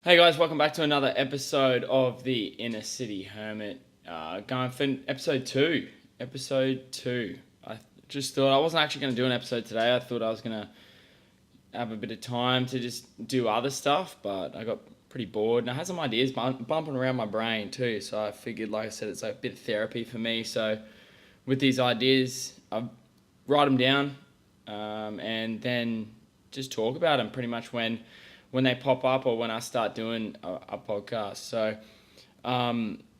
Hey guys, welcome back to another episode of the Inner City Hermit. Going for episode two. Episode two. I just thought I wasn't actually going to do an episode today. I thought I was going to have a bit of time to just do other stuff, but I got pretty bored and I had some ideas bumping around my brain too. So I figured, like I said, it's like a bit of therapy for me. So with these ideas, I write them down and then just talk about them pretty much when they pop up or when I start doing a podcast. So,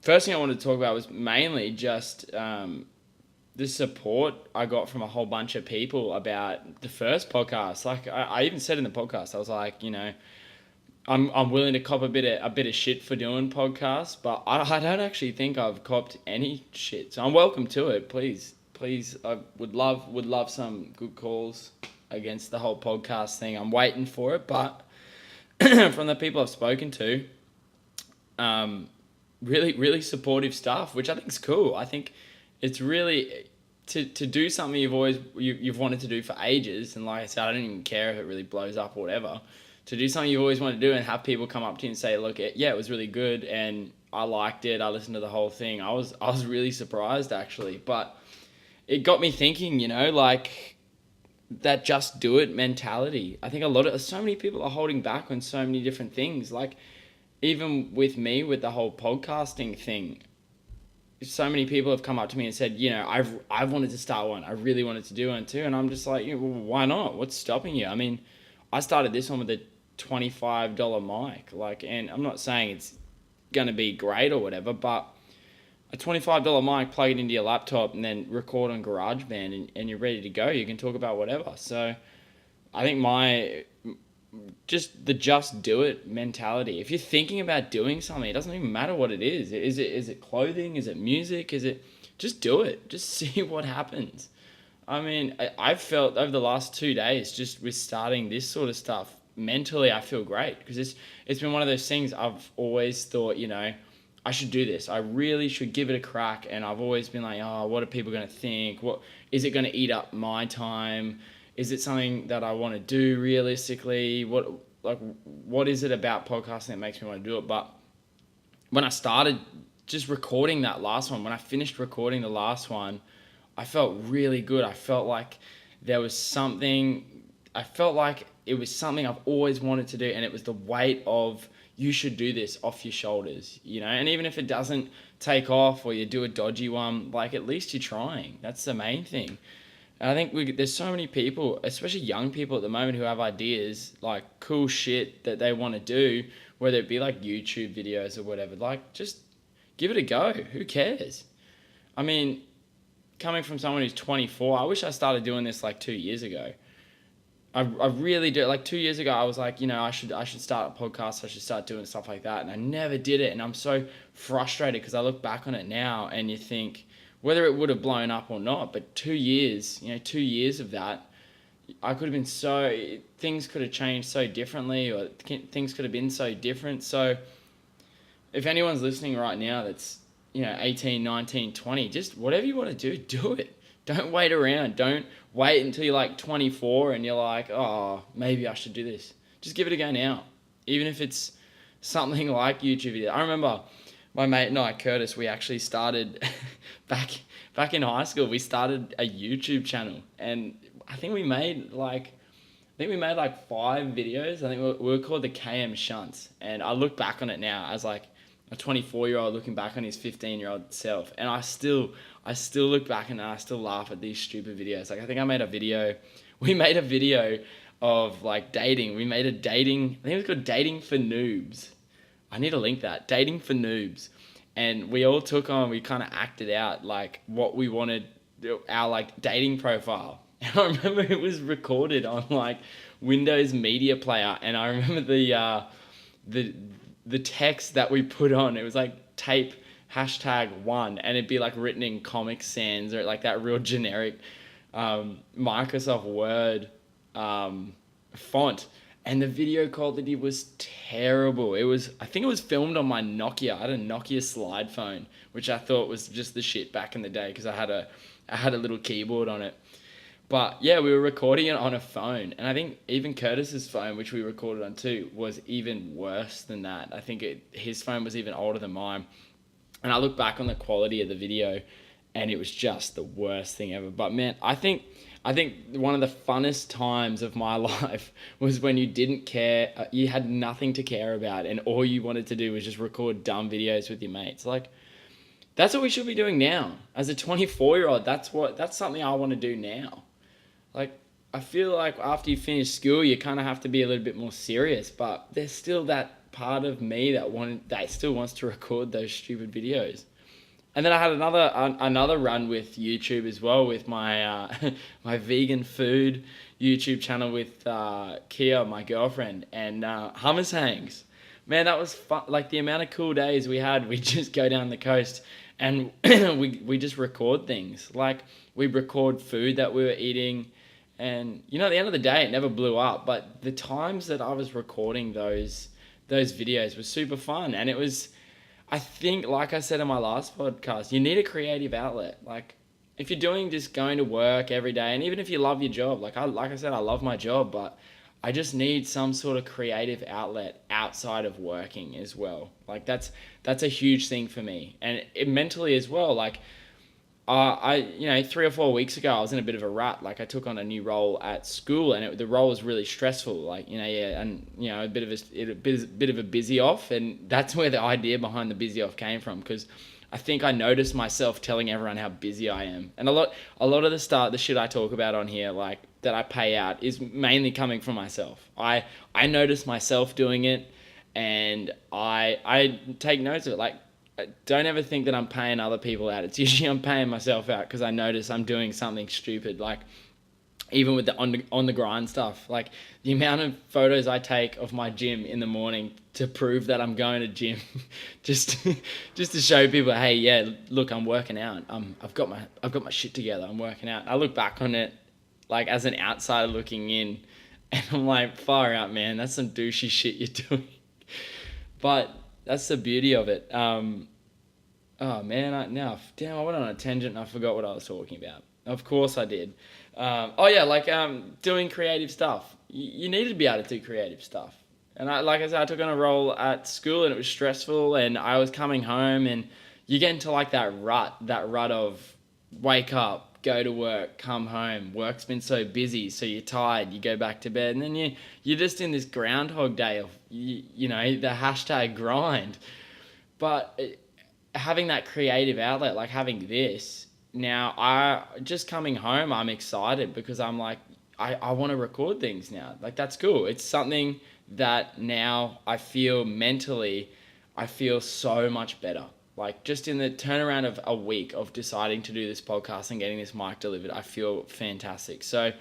first thing I wanted to talk about was mainly just the support I got from a whole bunch of people about the first podcast. Like I even said in the podcast, I was like, I'm willing to cop a bit of shit for doing podcasts, but I don't actually think I've copped any shit. So I'm welcome to it. Please, I would love some good calls against the whole podcast thing. I'm waiting for it, but from the people I've spoken to, really supportive stuff, which I think is cool. I think it's really to do something you've wanted to do for ages, and like I said, I don't even care if it really blows up or whatever. To do something you've always wanted to do and have people come up to you and say, "Look, it was really good, and I liked it. I listened to the whole thing." I was really surprised actually, but it got me thinking. Like that just do it mentality. I think so many people are holding back on so many different things. Like even with me with the whole podcasting thing, so many people have come up to me and said, I've wanted to start one. I really wanted to do one too, and I'm just like, well, why not? What's stopping you? I mean, I started this one with a $25 mic, and I'm not saying it's gonna be great or whatever, but a $25 mic, plug it into your laptop, and then record on GarageBand, and you're ready to go. You can talk about whatever. So I think just do it mentality. If you're thinking about doing something, it doesn't even matter what it is. Is it clothing? Is it music? Just do it. Just see what happens. I mean, I've felt over the last 2 days, just with starting this sort of stuff, mentally I feel great because it's been one of those things I've always thought, I should do this. I really should give it a crack. And I've always been like, oh, what are people going to think? What is it going to eat up my time? Is it something that I want to do realistically? What is it about podcasting that makes me want to do it? But when I started just recording that last one, when I finished recording the last one, I felt really good. I felt like there was something. I felt like it was something I've always wanted to do, and it was the weight of you should do this off your shoulders, and even if it doesn't take off or you do a dodgy one, like at least you're trying. That's the main thing. And I think there's so many people, especially young people at the moment, who have ideas, like cool shit that they want to do, whether it be like YouTube videos or whatever. Like, just give it a go. Who cares? I mean, coming from someone who's 24, I wish I started doing this like 2 years ago. I really do. Like 2 years ago, I was like, I should start a podcast. I should start doing stuff like that, and I never did it. And I'm so frustrated because I look back on it now, and you think whether it would have blown up or not. But 2 years, 2 years of that, I could have been things could have changed so differently, or things could have been so different. So if anyone's listening right now, that's 18, 19, 20, just whatever you want to do it. Don't wait around. Don't wait until you're like 24 and you're like, oh, maybe I should do this. Just give it a go now. Even if it's something like YouTube video. I remember my mate and I, Curtis, we actually started back in high school. We started a YouTube channel, and I think we made like 5 videos. I think we were called the KM Shunts, and I look back on it now as like a 24-year-old looking back on his 15-year-old self, and I still look back and I still laugh at these stupid videos. Like I think we made a video of like dating. I think it was called Dating for Noobs. I need to link that. Dating for Noobs. And we all we kind of acted out like what we wanted, our like dating profile. And I remember it was recorded on like Windows Media Player, and I remember the text that we put on, it was like tape #1, and it'd be like written in Comic Sans or like that real generic Microsoft Word font, and the video quality was terrible. I think it was filmed on my Nokia. I had a Nokia slide phone, which I thought was just the shit back in the day because I had a little keyboard on it. But yeah, we were recording it on a phone, and I think even Curtis's phone, which we recorded on too, was even worse than that. I think his phone was even older than mine, and I look back on the quality of the video, and it was just the worst thing ever. But man, I think one of the funnest times of my life was when you didn't care, you had nothing to care about, and all you wanted to do was just record dumb videos with your mates. Like, that's what we should be doing now. As a 24-year-old, that's something I want to do now. Like, I feel like after you finish school, you kind of have to be a little bit more serious, but there's still that part of me that still wants to record those stupid videos. And then I had another run with YouTube as well, with my my vegan food YouTube channel with Kia, my girlfriend, and hummus hangs. Man, that was fun. Like, the amount of cool days we had. We just go down the coast and we just record things. Like, we record food that we were eating, and at the end of the day, it never blew up. But the times that I was recording those videos was super fun, and it was. I think, like I said in my last podcast, you need a creative outlet. Like, if you're just going to work every day, and even if you love your job, like I said, I love my job, but I just need some sort of creative outlet outside of working as well. Like, that's a huge thing for me, and mentally as well. Like, 3 or 4 weeks ago, I was in a bit of a rut. Like, I took on a new role at school, and the role was really stressful. Like, yeah, and a bit of a busy off, and that's where the idea behind the busy off came from. Because I think I noticed myself telling everyone how busy I am, and a lot of the shit I talk about on here, like that I pay out, is mainly coming from myself. I notice myself doing it, and I take notes of it. Like, don't ever think that I'm paying other people out. It's usually I'm paying myself out because I notice I'm doing something stupid. Like, even with the on the grind stuff, like the amount of photos I take of my gym in the morning to prove that I'm going to gym, just just to show people, hey, yeah, look, I'm working out. I've got my shit together. I'm working out. I look back on it like as an outsider looking in, and I'm like, far out, man. That's some douchey shit you're doing. But that's the beauty of it. Oh man, I went on a tangent and I forgot what I was talking about. Of course I did. Doing creative stuff. You need to be able to do creative stuff. And like I said, I took on a role at school and it was stressful, and I was coming home, and you get into like that rut of wake up, go to work, come home. Work's been so busy, so you're tired. You go back to bed, and then you're just in this groundhog day of the hashtag grind. But having that creative outlet, like having this now, just coming home, I'm excited because I'm like, I want to record things now. Like, that's cool. It's something that now I feel mentally, I feel so much better. Like, just in the turnaround of a week of deciding to do this podcast and getting this mic delivered, I feel fantastic. So,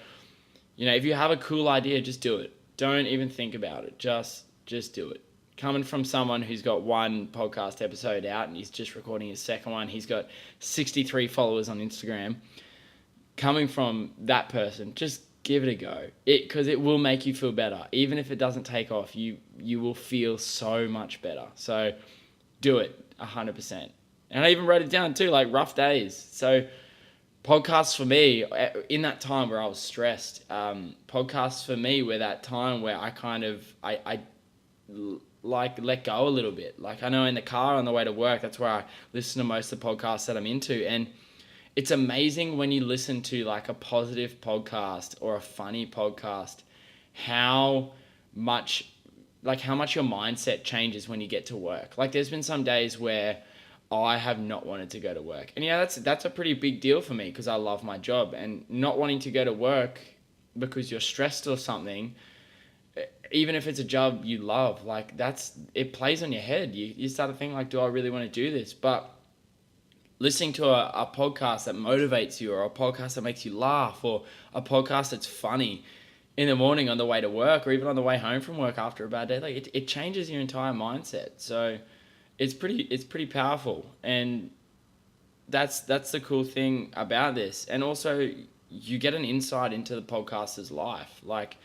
if you have a cool idea, just do it. Don't even think about it. Just do it. Coming from someone who's got one podcast episode out and he's just recording his second one, he's got 63 followers on Instagram. Coming from that person, just give it a go. Because it will make you feel better. Even if it doesn't take off, you will feel so much better. So do it 100%. And I even wrote it down too, like rough days. So podcasts for me, in that time where I was stressed, podcasts for me were that time where I kind of, I like let go a little bit. Like, I know in the car on the way to work, that's where I listen to most of the podcasts that I'm into. And it's amazing when you listen to like a positive podcast or a funny podcast, how much your mindset changes when you get to work. Like, there's been some days where I have not wanted to go to work. And that's a pretty big deal for me because I love my job, and not wanting to go to work because you're stressed or something, even if it's a job you love, like it plays on your head. You start to think like, do I really want to do this? But listening to a podcast that motivates you, or a podcast that makes you laugh, or a podcast that's funny in the morning on the way to work, or even on the way home from work after a bad day, like it changes your entire mindset. So it's pretty powerful. And that's the cool thing about this. And also, you get an insight into the podcaster's life. Like,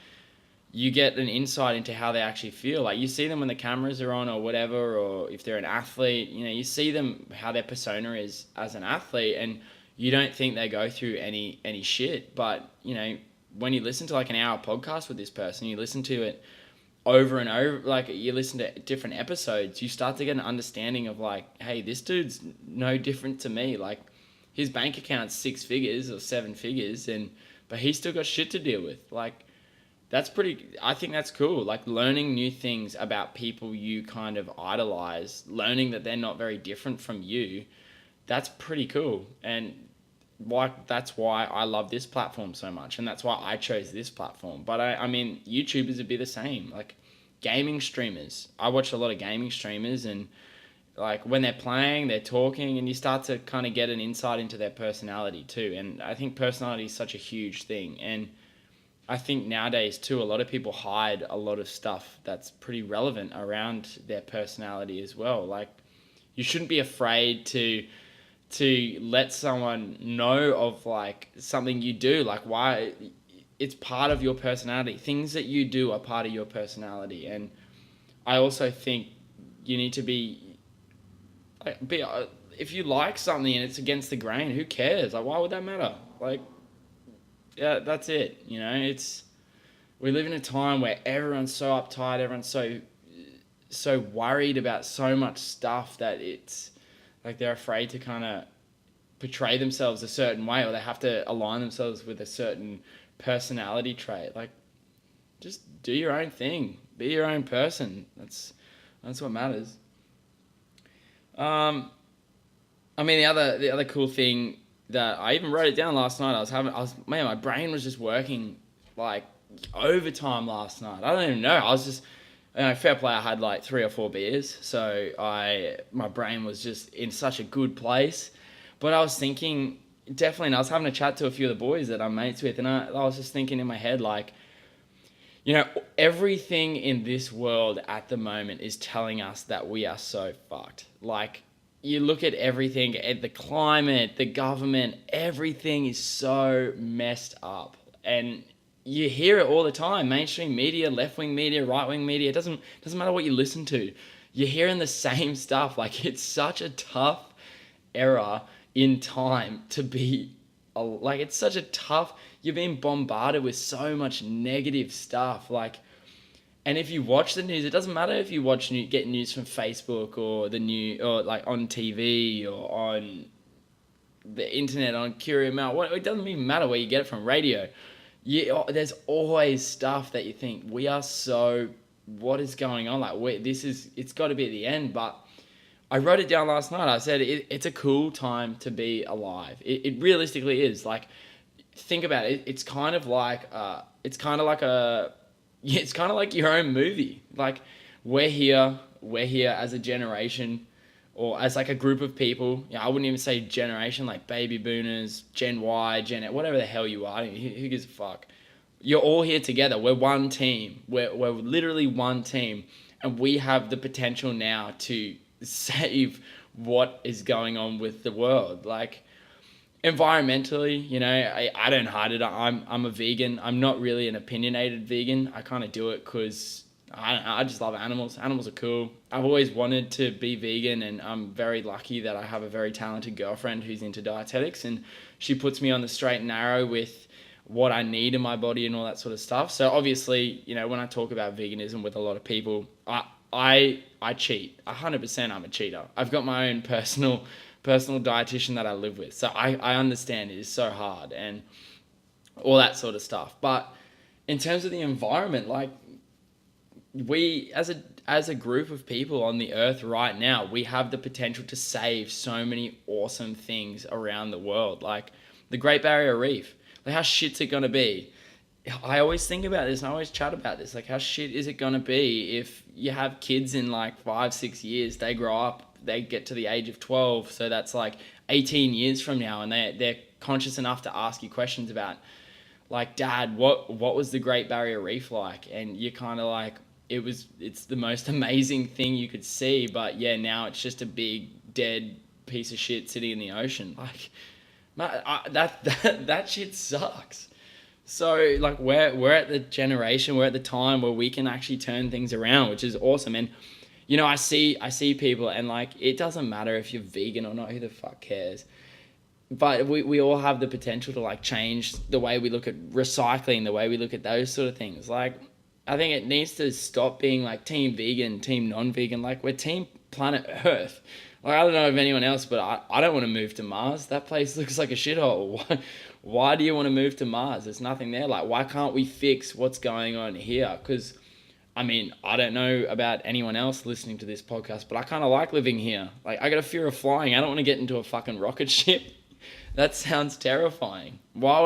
you get an insight into how they actually feel. Like, you see them when the cameras are on or whatever, or if they're an athlete, you see them, how their persona is as an athlete, and you don't think they go through any shit. But, when you listen to like an hour podcast with this person, you listen to it over and over, like you listen to different episodes, you start to get an understanding of like, hey, this dude's no different to me. Like, his bank account's 6 figures or 7 figures, but he's still got shit to deal with. Like, I think that's cool. Like, learning new things about people you kind of idolize, learning that they're not very different from you, that's pretty cool. And that's why I love this platform so much, and that's why I chose this platform. But I mean, YouTubers would be the same. Like, gaming streamers, I watch a lot of gaming streamers, and like when they're playing, they're talking, and you start to kind of get an insight into their personality too. And I think personality is such a huge thing. And I think nowadays too, a lot of people hide a lot of stuff that's pretty relevant around their personality as well. Like, you shouldn't be afraid to let someone know of like something you do, like why it's part of your personality. Things that you do are part of your personality. And I also think you need to be if you like something and it's against the grain, who cares? Like, why would that matter? Like, yeah, that's it. We live in a time where everyone's so uptight, everyone's so worried about so much stuff that it's like they're afraid to kind of portray themselves a certain way, or they have to align themselves with a certain personality trait. Like, just do your own thing, be your own person. That's what matters. I mean, the other cool thing that I even wrote it down last night. Man, my brain was just working like overtime last night. I don't even know. I was just, fair play. I had like 3 or 4 beers, so my brain was just in such a good place. But I was thinking, definitely, and I was having a chat to a few of the boys that I'm mates with, and I was just thinking in my head, like, everything in this world at the moment is telling us that we are so fucked. Like, you look at everything, at the climate, the government, everything is so messed up. And you hear it all the time. Mainstream media, left-wing media, right-wing media, it doesn't matter what you listen to. You're hearing the same stuff. Like, it's such a tough era in time to be, like, it's such a tough, you're being bombarded with so much negative stuff. Like, and if you watch the news, it doesn't matter if you get news from Facebook or like on TV or on the internet, on Curio Mail. It doesn't even matter where you get it from, radio. There's always stuff that you think, what is going on? Like, it's got to be at the end. But I wrote it down last night. I said it's a cool time to be alive. It realistically is. Like, think about it. It's kind of like your own movie. Like, we're here as a generation, or as like a group of people. I wouldn't even say generation, like baby boomers, Gen Y, Gen X, whatever the hell you are. Who gives a fuck? You're all here together. We're one team. We're literally one team, and we have the potential now to save what is going on with the world. Like, environmentally, I don't hide it. I'm a vegan. I'm not really an opinionated vegan. I kind of do it because I just love animals. Animals are cool. I've always wanted to be vegan, and I'm very lucky that I have a very talented girlfriend who's into dietetics, and she puts me on the straight and narrow with what I need in my body and all that sort of stuff. So obviously, when I talk about veganism with a lot of people, I cheat. 100% I'm a cheater. I've got my own personal dietitian that I live with. So I understand it is so hard and all that sort of stuff. But in terms of the environment, like, we as a group of people on the earth right now, we have the potential to save so many awesome things around the world. Like the Great Barrier Reef. Like, how shit's it going to be? I always think about this and I always chat about this. Like, how shit is it going to be if you have kids in like 5-6 years, they grow up, they get to the age of 12. So that's like 18 years from now. And they're conscious enough to ask you questions about, like, Dad, what was the Great Barrier Reef like? And you're kind of like, it's the most amazing thing you could see. But yeah, now it's just a big dead piece of shit sitting in the ocean. Like, that shit sucks. So, like, we're at the generation, we're at the time where we can actually turn things around, which is awesome. And, I see people, and, like, it doesn't matter if you're vegan or not, who the fuck cares? but we all have the potential to like change the way we look at recycling, the way we look at those sort of things. Like, I think it needs to stop being like team vegan, team non-vegan. Like, we're team planet Earth. Like, I don't know if anyone else, but I don't want to move to Mars. That place looks like a shithole. Why do you want to move to Mars? There's nothing there. Like, why can't we fix what's going on here? Because, I mean, I don't know about anyone else listening to this podcast, but I kind of like living here. Like, I got a fear of flying. I don't want to get into a fucking rocket ship. That sounds terrifying. Why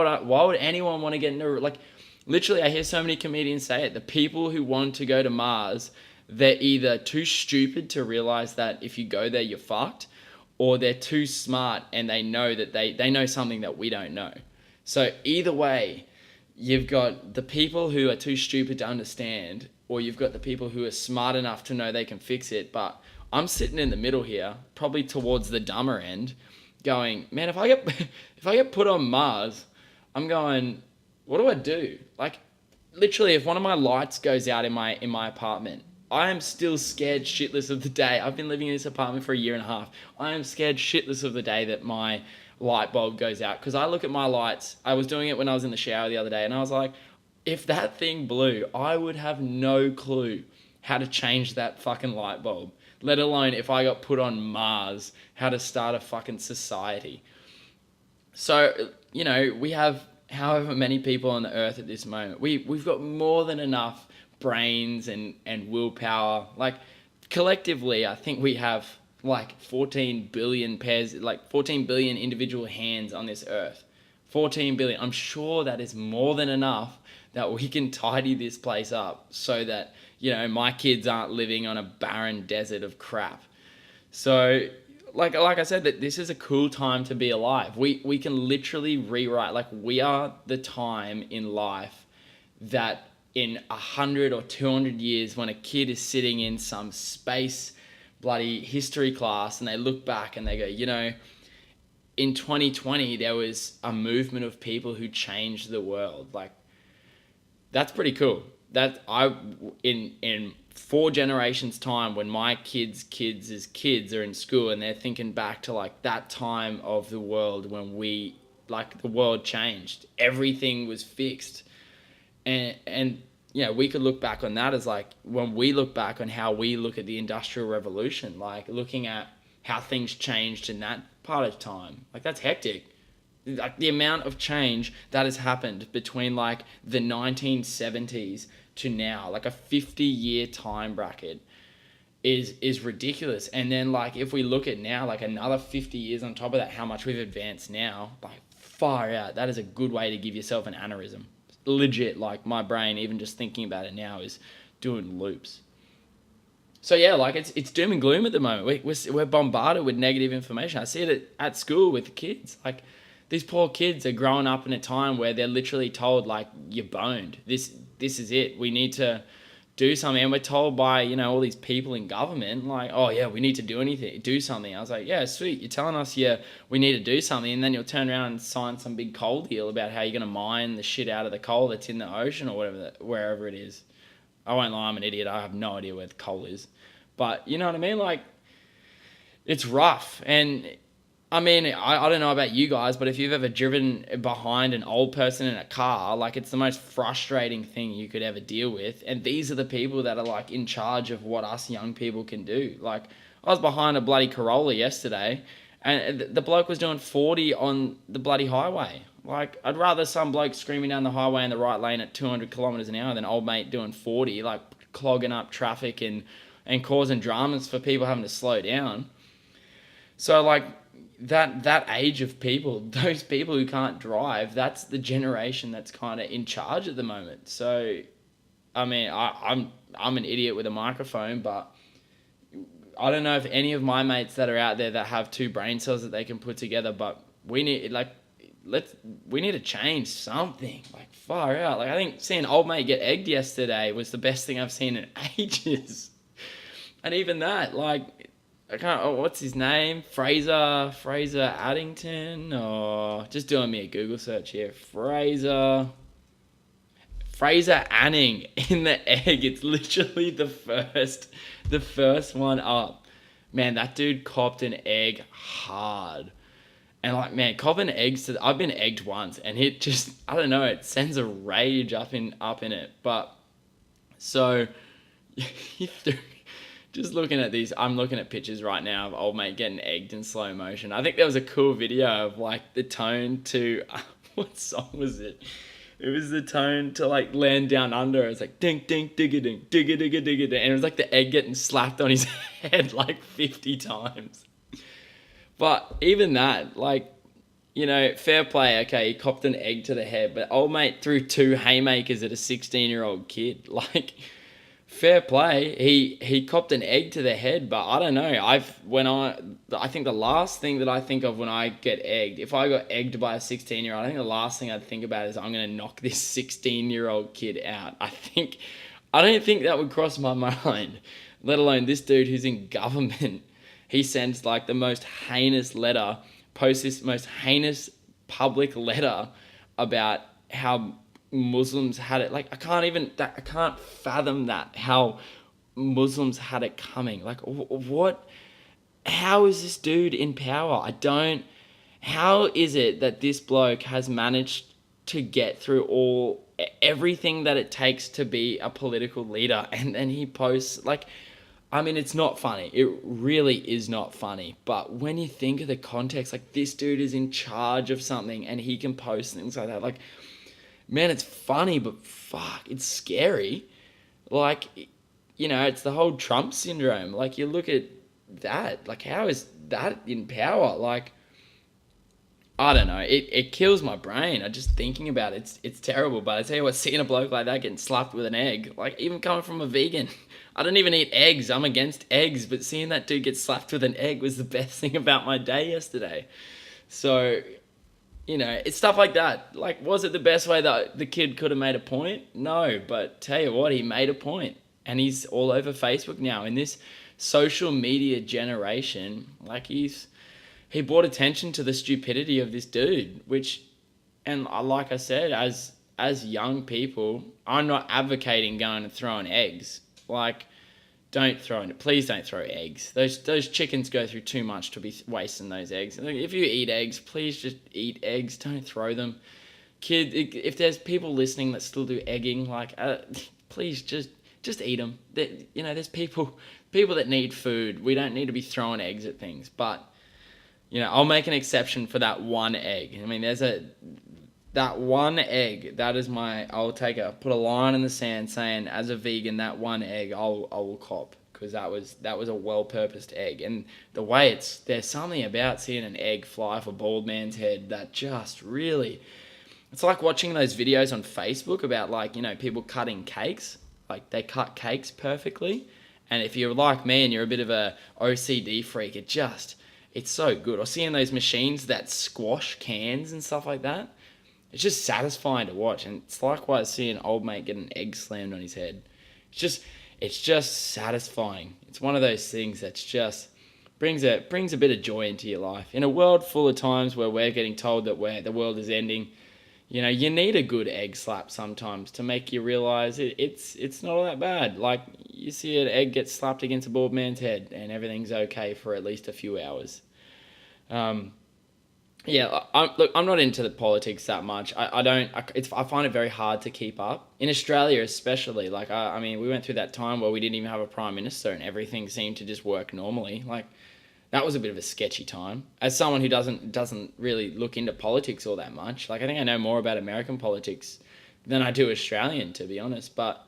would anyone want to get into, like, literally, I hear so many comedians say it. The people who want to go to Mars, they're either too stupid to realize that if you go there, you're fucked, or they're too smart and they know that they know something that we don't know. So either way, you've got the people who are too stupid to understand, or you've got the people who are smart enough to know they can fix it. But I'm sitting in the middle here, probably towards the dumber end, going, man, if I get put on Mars, I'm going, what do I do? Like, literally, if one of my lights goes out in my apartment, I am still scared shitless of the day. I've been living in this apartment for a year and a half. I am scared shitless of the day that my light bulb goes out, because I look at my lights. I was doing it when I was in the shower the other day, and I was like, if that thing blew, I would have no clue how to change that fucking light bulb, let alone if I got put on Mars, how to start a fucking society. So, you know, we have however many people on the earth at this moment. We've got more than enough brains and willpower. Like, collectively, I think we have like 14 billion pairs, like 14 billion individual hands on this earth. 14 billion. I'm sure that is more than enough that we can tidy this place up so that, you know, my kids aren't living on a barren desert of crap. So, like I said, that this is a cool time to be alive. We can literally rewrite. Like, we are the time in life that in 100 or 200 years, when a kid is sitting in some space bloody history class and they look back and they go, you know, in 2020 there was a movement of people who changed the world. Like, that's pretty cool. That in 4 generations time, when my kids' kids are in school and they're thinking back to like that time of the world when the world changed, everything was fixed. And you know, we could look back on that as like when we look back on how we look at the Industrial Revolution, like looking at how things changed in that part of time. Like, that's hectic. Like, the amount of change that has happened between like the 1970s to now, like a 50-year time bracket, is ridiculous. And then like if we look at now, like another 50 years on top of that, how much we've advanced now, like far out. That is a good way to give yourself an aneurysm. Legit, like my brain, even just thinking about it now, is doing loops. So yeah, like it's doom and gloom at the moment. We're bombarded with negative information. I see it at school with the kids. Like, these poor kids are growing up in a time where they're literally told, like, you're boned. This is it. We need to do something. And we're told by, you know, all these people in government, like, oh yeah, we need to do something. I was like, yeah, sweet. You're telling us, yeah, we need to do something. And then you'll turn around and sign some big coal deal about how you're going to mine the shit out of the coal that's in the ocean or wherever it is. I won't lie, I'm an idiot. I have no idea where the coal is. But you know what I mean? Like, it's rough. And I mean, I don't know about you guys, but if you've ever driven behind an old person in a car, like, it's the most frustrating thing you could ever deal with. And these are the people that are like in charge of what us young people can do. Like, I was behind a bloody Corolla yesterday and the bloke was doing 40 on the bloody highway. Like, I'd rather some bloke screaming down the highway in the right lane at 200 kilometers an hour than old mate doing 40, like clogging up traffic and causing dramas for people having to slow down. So like, that age of people, those people who can't drive, that's the generation that's kind of in charge at the moment. So, I mean, I'm an idiot with a microphone, but I don't know if any of my mates that are out there that have 2 brain cells that they can put together, but we need to change something, like, far out. Like, I think seeing old mate get egged yesterday was the best thing I've seen in ages. And even that, like, what's his name? Fraser Addington, or just doing me a Google search here. Fraser Anning in the egg. It's literally the first one up. Man, that dude copped an egg hard. And like, man, copping eggs I've been egged once, and it just, I don't know, it sends a rage up in it. But so just looking at these, I'm looking at pictures right now of old mate getting egged in slow motion. I think there was a cool video of like the tone to what song was it? It was the tone to like Land Down Under. It was like ding ding digga ding digga digga digga ding, and it was like the egg getting slapped on his head like 50 times. But even that, like, fair play. Okay, he copped an egg to the head, but old mate threw two haymakers at a 16-year-old kid. Like, fair play. He copped an egg to the head, but I don't know. I think the last thing that I think of when I get egged, if I got egged by a 16-year-old, I think the last thing I'd think about is I'm gonna knock this 16-year-old kid out. I don't think that would cross my mind. Let alone this dude who's in government. He sends like the most heinous letter, posts this most heinous public letter about how Muslims had it. Like, I can't fathom that, how Muslims had it coming. Like, what? How is this dude in power? How is it that this bloke has managed to get through everything that it takes to be a political leader, and then he posts like, I mean, it's not funny. It really is not funny. But when you think of the context, like, this dude is in charge of something and he can post things like that. Like, man, it's funny, but fuck, it's scary. Like, it's the whole Trump syndrome. Like, you look at that. Like, how is that in power? Like, I don't know. It kills my brain. I just thinking about it. It's terrible. But I tell you what, seeing a bloke like that getting slapped with an egg, like, even coming from a vegan, I don't even eat eggs. I'm against eggs. But seeing that dude get slapped with an egg was the best thing about my day yesterday. So, it's stuff like that. Like, was it the best way that the kid could have made a point? No. But tell you what, he made a point. And he's all over Facebook now. In this social media generation, like, he brought attention to the stupidity of this dude, and like I said, as young people, I'm not advocating going and throwing eggs. Like, please don't throw eggs. Those chickens go through too much to be wasting those eggs. If you eat eggs, please just eat eggs. Don't throw them. If there's people listening that still do egging, like, please just eat them. There's people that need food. We don't need to be throwing eggs at things, but. I'll make an exception for that one egg. I mean, that one egg. That is put a line in the sand saying, as a vegan, that one egg I will cop, because that was a well-purposed egg. And the way there's something about seeing an egg fly off a bald man's head that just really, it's like watching those videos on Facebook about, like, people cutting cakes. Like, they cut cakes perfectly. And if you're like me and you're a bit of a OCD freak, it's so good. Or seeing those machines that squash cans and stuff like that. It's just satisfying to watch. And it's likewise seeing an old mate get an egg slammed on his head. It's just satisfying. It's one of those things that's just brings a bit of joy into your life. In a world full of times where we're getting told that the world is ending, you need a good egg slap sometimes to make you realize it's not all that bad. Like, you see an egg get slapped against a bald man's head and everything's okay for at least a few hours. I'm not into the politics that much. I find it very hard to keep up. In Australia especially, like, I mean, we went through that time where we didn't even have a prime minister and everything seemed to just work normally. Like, that was a bit of a sketchy time. As someone who doesn't really look into politics all that much, like, I think I know more about American politics than I do Australian, to be honest. But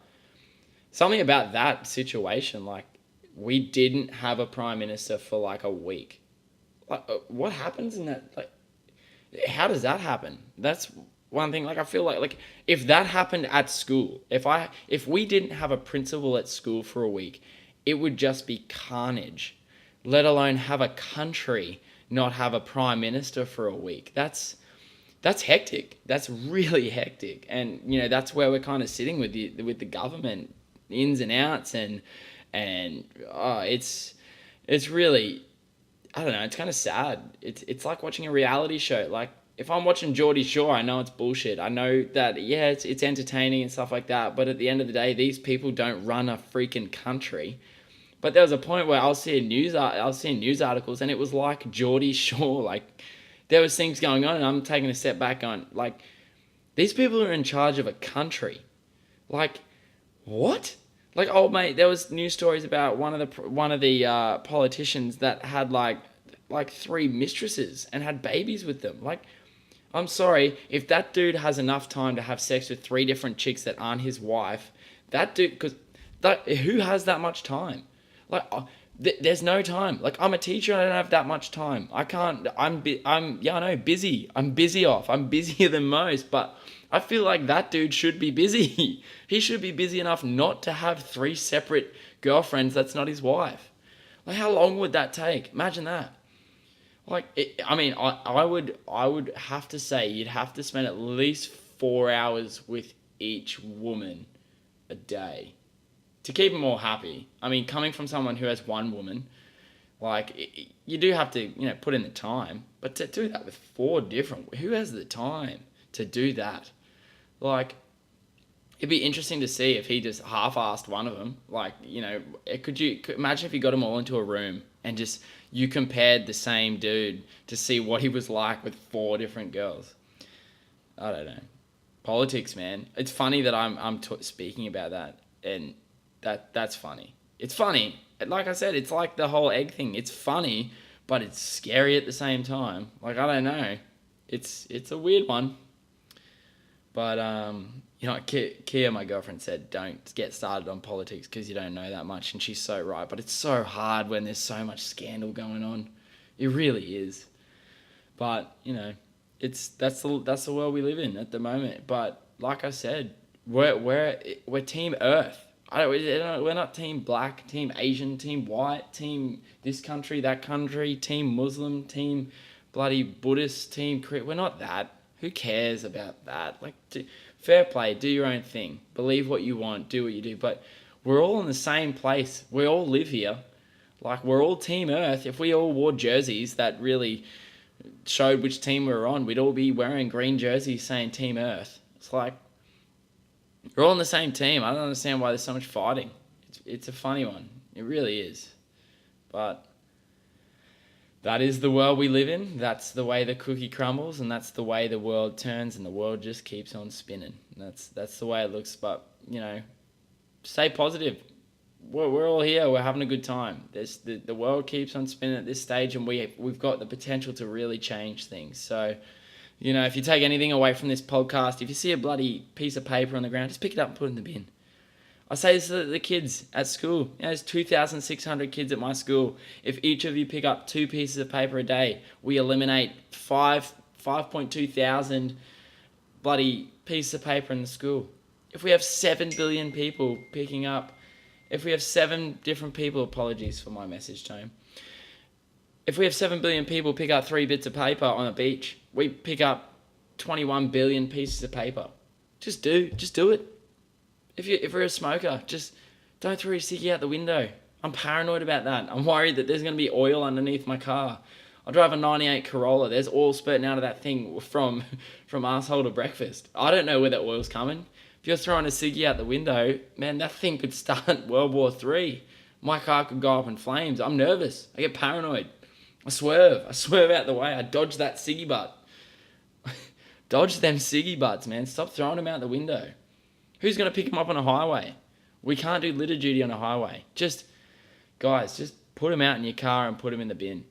something about that situation, like, we didn't have a prime minister for like a week. Like, what happens in that? Like, how does that happen? That's one thing. Like, I feel like if that happened at school, if we didn't have a principal at school for a week, it would just be carnage. Let alone have a country not have a prime minister for a week. That's hectic. That's really hectic. And that's where we're kind of sitting with the government, ins and outs, and it's really, I don't know, it's kind of sad. It's like watching a reality show. Like, if I'm watching Geordie Shore, I know it's bullshit. I know that, yeah, it's entertaining and stuff like that, but at the end of the day, these people don't run a freaking country. But there was a point where I was seeing news articles, and it was like Geordie Shore. Like, there was things going on, and I'm taking a step back on, like, these people are in charge of a country. Like, what? Like, oh mate, there was news stories about one of the politicians that had like three mistresses and had babies with them. Like, I'm sorry, if that dude has enough time to have sex with three different chicks that aren't his wife, that dude, because that who has that much time? Like, there's no time. Like, I'm a teacher, and I don't have that much time. I can't. Yeah, I know, busy. I'm busy off. I'm busier than most, but I feel like that dude should be busy. He should be busy enough not to have three separate girlfriends. That's not his wife. Like, how long would that take? Imagine that. Like, I mean, I would have to say you'd have to spend at least 4 hours with each woman a day to keep them all happy. I mean, coming from someone who has one woman, like, you do have to, put in the time. But to do that with four different, who has the time to do that? Like, it'd be interesting to see if he just half-assed one of them. Like, imagine if you got them all into a room and just you compared the same dude to see what he was like with four different girls. I don't know. Politics, man. It's funny that I'm speaking about that, and that's funny. It's funny. Like I said, it's like the whole egg thing. It's funny, but it's scary at the same time. Like, I don't know. It's a weird one. But, Kia, my girlfriend, said, don't get started on politics because you don't know that much. And she's so right. But it's so hard when there's so much scandal going on. It really is. But, that's the world we live in at the moment. But like I said, we're Team Earth. We're not Team Black, Team Asian, Team White, Team this country, that country, Team Muslim, Team bloody Buddhist, Team We're not that. Who cares about that? Like, fair play, do your own thing. Believe what you want, do what you do. But we're all in the same place. We all live here. Like, we're all Team Earth. If we all wore jerseys that really showed which team we were on, we'd all be wearing green jerseys saying Team Earth. It's like, we're all on the same team. I don't understand why there's so much fighting. It's a funny one. It really is. But that is the world we live in. That's the way the cookie crumbles, and that's the way the world turns, and the world just keeps on spinning. That's the way it looks. But, stay positive. We're all here. We're having a good time. The world keeps on spinning at this stage, and we've got the potential to really change things. So, if you take anything away from this podcast, if you see a bloody piece of paper on the ground, just pick it up and put it in the bin. I say this to the kids at school. There's 2,600 kids at my school. If each of you pick up 2 pieces of paper a day, we eliminate 5.2 thousand bloody pieces of paper in the school. If we have 7 billion people picking up, if we have 7 different people, apologies for my message tone. If we have 7 billion people pick up 3 bits of paper on a beach, we pick up 21 billion pieces of paper. Just do it. If you're a smoker, just don't throw your ciggy out the window. I'm paranoid about that. I'm worried that there's going to be oil underneath my car. I drive a 98 Corolla. There's oil spurting out of that thing from arsehole to breakfast. I don't know where that oil's coming. If you're throwing a ciggy out the window, man, that thing could start World War III. My car could go up in flames. I'm nervous. I get paranoid. I swerve out the way. I dodge that ciggy butt. Dodge them ciggy butts, man. Stop throwing them out the window. Who's going to pick them up on a highway? We can't do litter duty on a highway. Guys, just put them out in your car and put them in the bin.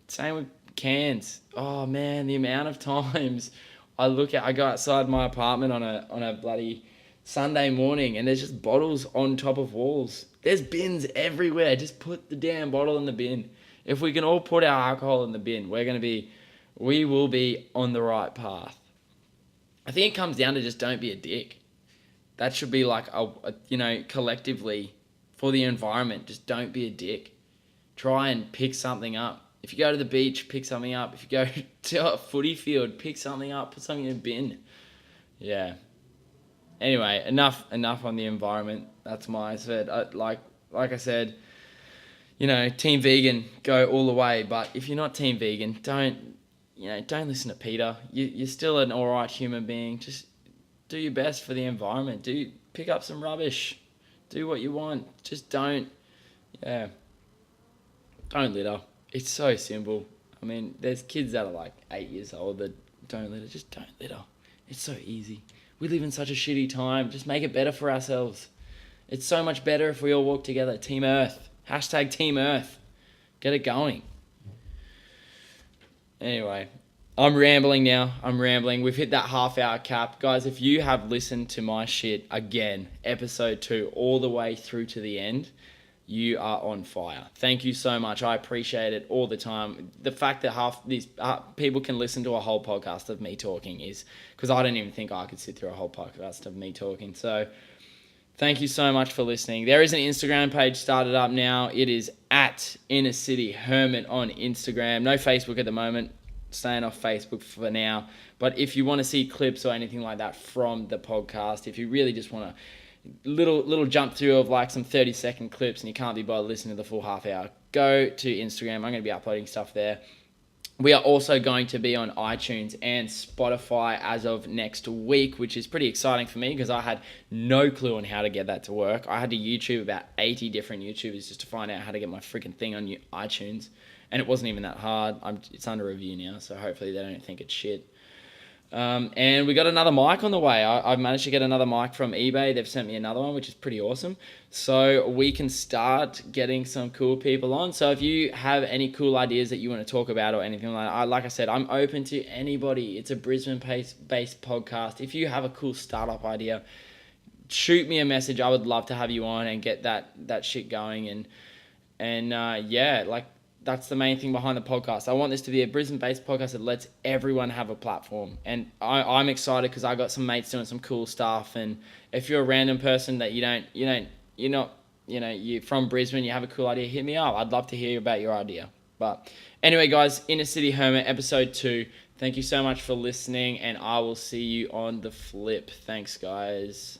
Same with cans. Oh man, the amount of times I go outside my apartment on a bloody Sunday morning and there's just bottles on top of walls. There's bins everywhere. Just put the damn bottle in the bin. If we can all put our alcohol in the bin, we will be on the right path. I think it comes down to just don't be a dick. That should be like collectively for the environment, just don't be a dick. Try and pick something up. If you go to the beach, pick something up. If you go to a footy field, pick something up, put something in a bin. Yeah. Anyway, enough on the environment. That's my said. Like I said, team vegan, go all the way. But if you're not team vegan, don't listen to Peter. You're still an alright human being. Just do your best for the environment. Pick up some rubbish. Do what you want. Just don't litter. It's so simple. I mean, there's kids that are like 8 years old that don't litter. Just don't litter. It's so easy. We live in such a shitty time. Just make it better for ourselves. It's so much better if we all walk together. Team Earth. Hashtag Team Earth. Get it going. Anyway, I'm rambling now. We've hit that half-hour cap. Guys, if you have listened to my shit again, episode 2, all the way through to the end, you are on fire. Thank you so much. I appreciate it all the time. The fact that half these people can listen to a whole podcast of me talking is because I don't even think I could sit through a whole podcast of me talking. So thank you so much for listening. There is an Instagram page started up now. It is at Inner City Hermit on Instagram. No Facebook at the moment. Staying off Facebook for now. But if you want to see clips or anything like that from the podcast, if you really just want to little jump through of like some 30-second clips and you can't be bothered listening to the full half hour, go to Instagram. I'm going to be uploading stuff there. We are also going to be on iTunes and Spotify as of next week, which is pretty exciting for me because I had no clue on how to get that to work. I had to YouTube about 80 different YouTubers just to find out how to get my freaking thing on iTunes, and it wasn't even that hard. It's under review now, so hopefully they don't think it's shit. And we got another mic on the way. I've managed to get another mic from eBay. They've sent me another one, which is pretty awesome. So we can start getting some cool people on. So if you have any cool ideas that you want to talk about or anything like that, like I said, I'm open to anybody. It's a Brisbane-based podcast. If you have a cool startup idea, shoot me a message. I would love to have you on and get that shit going. That's the main thing behind the podcast. I want this to be a Brisbane-based podcast that lets everyone have a platform. And I'm excited because I got some mates doing some cool stuff. And if you're a random person that you're from Brisbane, you have a cool idea, hit me up. I'd love to hear about your idea. But anyway, guys, Inner City Hermit, episode 2. Thank you so much for listening, and I will see you on the flip. Thanks, guys.